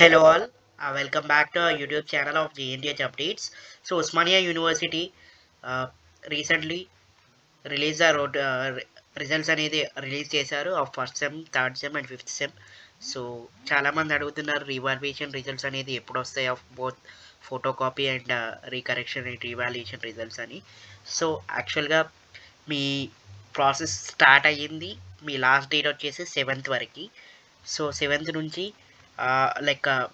Hello all, welcome back to our YouTube channel of GNDH Updates. So Osmania University recently release results అనేది release చేశారు of first sem, third sem and fifth sem. So చాలామంది అడుగుతున్నారు revaluation results అనేది ఎప్పుడు వస్తాయి of both photo copy and recorrection and revaluation results అని. So యాక్చువల్గా మీ process start అయ్యింది. మీ లాస్ట్ డేట్ వచ్చేసి 7th వరకు. సో 7th నుంచి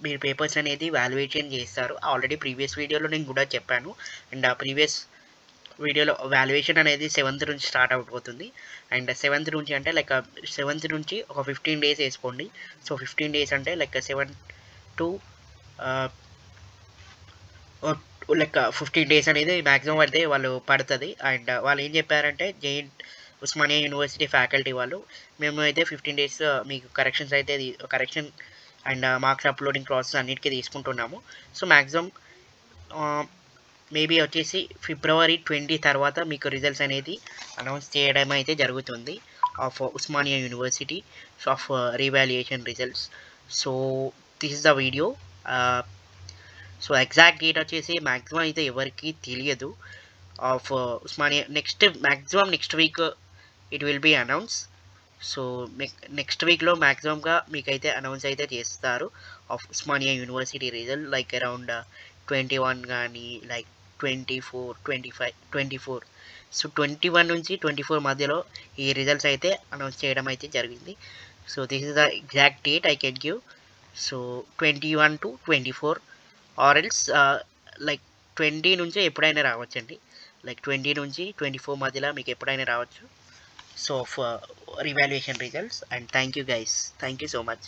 మీరు పేపర్స్ అనేది వాల్యుయేషన్ చేస్తారు. ఆల్రెడీ ప్రీవియస్ వీడియోలో నేను కూడా చెప్పాను. అండ్ ఆ ప్రీవియస్ వీడియోలో వాల్యుయేషన్ అనేది 7th నుంచి స్టార్ట్ అవుతుంది. అండ్ 7th నుంచి అంటే 7th నుంచి ఒక 15 days వేసుకోండి. సో 15 days అంటే 7 to 15 days అనేది మ్యాక్సిమం అయితే వాళ్ళు పడుతుంది. అండ్ వాళ్ళు ఏం చెప్పారంటే ఉస్మానియా యూనివర్సిటీ ఫ్యాకల్టీ వాళ్ళు, మేము అయితే 15 days మీకు కరెక్షన్స్ అయితే correction and marks uploading process అన్నిటికీ తీసుకుంటున్నాము. సో మ్యాక్సిమం మేబీ వచ్చేసి February 20 తర్వాత మీకు రిజల్ట్స్ అనేది అనౌన్స్ చేయడం అయితే జరుగుతుంది of Osmania university of revaluation results. So this is the video. So exact date వచ్చేసి మ్యాక్సిమం అయితే ఎవరికి తెలియదు of Osmania. Next week it will be announce. So next వీక్లో మ్యాక్సిమంగా మీకైతే అనౌన్స్ అయితే చేస్తారు of Osmania university result around 21 కానీ 24, 25, 24. సో 21 నుంచి 24 మధ్యలో ఈ రిజల్ట్స్ అయితే అనౌన్స్ చేయడం అయితే జరిగింది. So this is the exact date I can give. So 21 to 24 or else 20 నుంచి ఎప్పుడైనా రావచ్చండి. 20 నుంచి 24 మధ్యలో మీకు ఎప్పుడైనా రావచ్చు. So for revaluation results, and thank you guys, thank you so much.